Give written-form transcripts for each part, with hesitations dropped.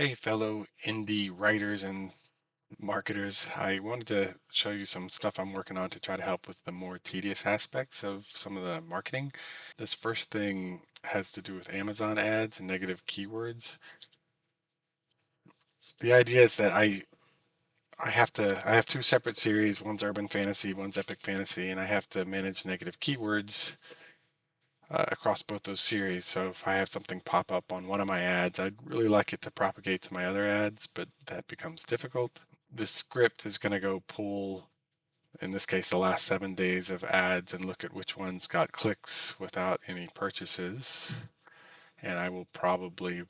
Hey, fellow indie writers and marketers. I wanted to show you some stuff I'm working on to try to help with the more tedious aspects of some of the marketing. This first thing has to do with Amazon ads and negative keywords. The idea is that I have two separate series. One's urban fantasy, one's epic fantasy, and I have to manage negative keywords across both those series. So if I have something pop up on one of my ads, I'd really like it to propagate to my other ads, but that becomes difficult. This script is going to go pull, in this case, the last 7 days of ads and look at which ones got clicks without any purchases. And I will probably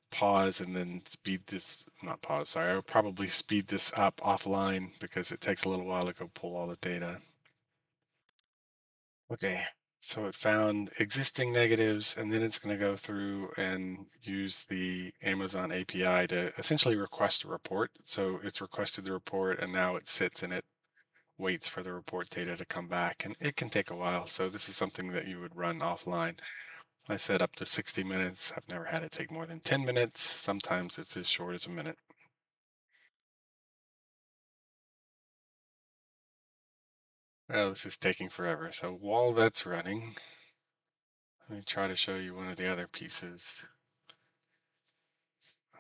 pause and then speed this, not pause, sorry, I will probably speed this up offline because it takes a little while to go pull all the data. Okay, so it found existing negatives, and then it's going to go through and use the Amazon API to essentially request a report. So it's requested the report, and now it sits and it waits for the report data to come back, and it can take a while. So this is something that you would run offline. I said up to 60 minutes. I've never had it take more than 10 minutes. Sometimes it's as short as a minute. Well, this is taking forever. So while that's running, let me try to show you one of the other pieces.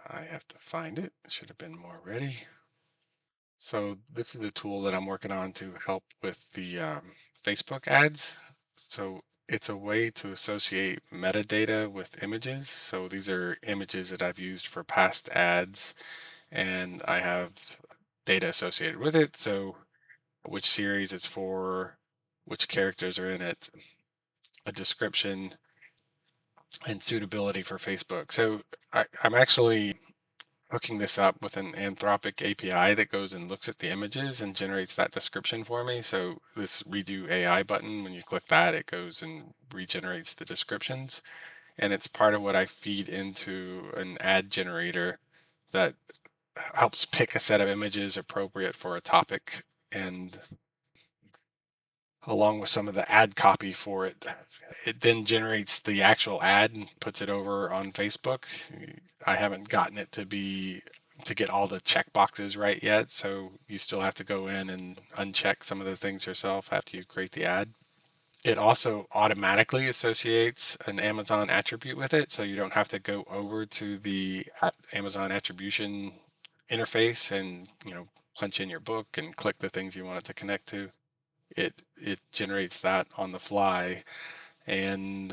I have to find it. Should have been more ready. So this is a tool that I'm working on to help with the Facebook ads. So it's a way to associate metadata with images. So these are images that I've used for past ads, and I have data associated with it. So which series it's for, which characters are in it, a description, and suitability for Facebook. So I'm actually hooking this up with an Anthropic API that goes and looks at the images and generates that description for me. So this redo AI button, when you click that, it goes and regenerates the descriptions. And it's part of what I feed into an ad generator that helps pick a set of images appropriate for a topic, and along with some of the ad copy for it. It then generates the actual ad and puts it over on Facebook. I haven't gotten it to get all the check boxes right yet, so you still have to go in and uncheck some of the things yourself after you create the ad. It also automatically associates an Amazon attribute with it, so you don't have to go over to the Amazon attribution interface and punch in your book and click the things you want it to connect to. It generates that on the fly, and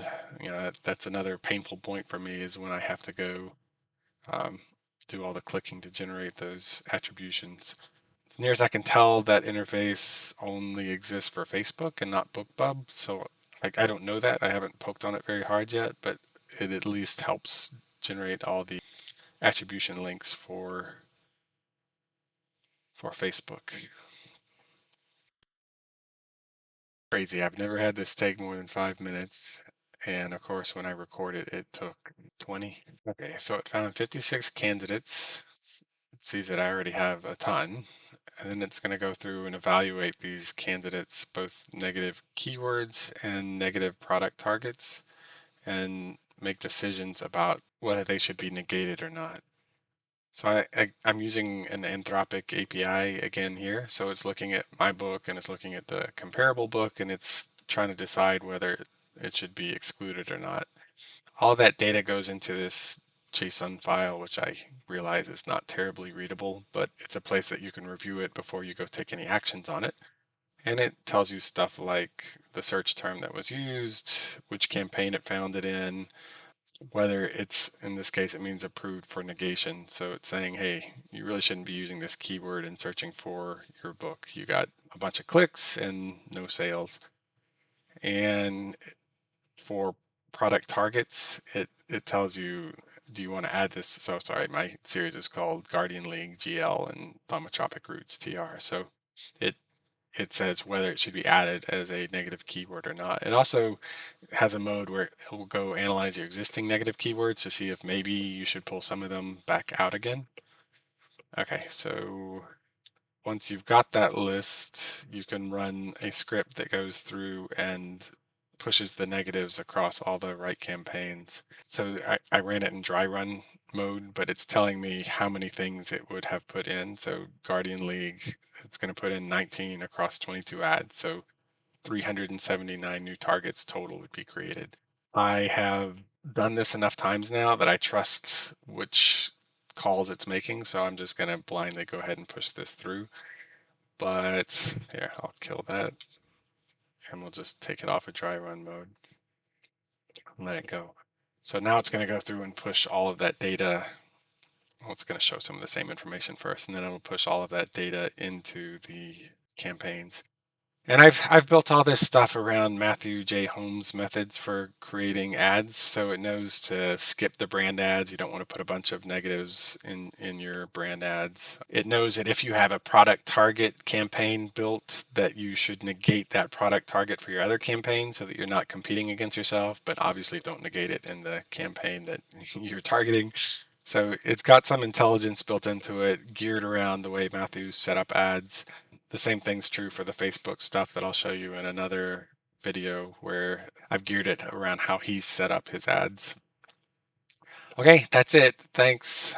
that's another painful point for me is when I have to go um, do all the clicking to generate those attributions. As near as I can tell, that interface only exists for Facebook and not BookBub. So I don't know that. I haven't poked on it very hard yet, but it at least helps generate all the attribution links for Facebook. Crazy. I've never had this take more than 5 minutes. And of course, when I recorded, it took 20. Okay, so it found 56 candidates. It sees that I already have a ton. And then it's going to go through and evaluate these candidates, both negative keywords and negative product targets, and make decisions about whether they should be negated or not. So I'm using an Anthropic API again here. So it's looking at my book and it's looking at the comparable book and it's trying to decide whether it should be excluded or not. All that data goes into this JSON file, which I realize is not terribly readable, but it's a place that you can review it before you go take any actions on it. And it tells you stuff like the search term that was used, which campaign it found it in, whether it's, in this case, it means approved for negation. So it's saying, hey, you really shouldn't be using this keyword and searching for your book. You got a bunch of clicks and no sales. And for product targets, it tells you, do you want to add this? So sorry, my series is called Guardian League GL and Thaumatropic Roots TR. So it it says whether it should be added as a negative keyword or not. It also has a mode where it will go analyze your existing negative keywords to see if maybe you should pull some of them back out again. Okay, so once you've got that list, you can run a script that goes through and pushes the negatives across all the right campaigns. So I ran it in dry run mode, but it's telling me how many things it would have put in. So Guardian League, it's going to put in 19 across 22 ads. So 379 new targets total would be created. I have done this enough times now that I trust which calls it's making. So I'm just going to blindly go ahead and push this through. But here, I'll kill that. And we'll just take it off of dry run mode and let it go. So now it's going to go through and push all of that data. Well, it's going to show some of the same information first, and then it'll push all of that data into the campaigns. And I've built all this stuff around Matthew J. Holmes' methods for creating ads, so it knows to skip the brand ads. You don't want to put a bunch of negatives in your brand ads. It knows that if you have a product target campaign built, that you should negate that product target for your other campaign so that you're not competing against yourself, but obviously don't negate it in the campaign that you're targeting. So it's got some intelligence built into it, geared around the way Matthew set up ads. The same thing's true for the Facebook stuff that I'll show you in another video where I've geared it around how he's set up his ads. Okay, that's it. Thanks.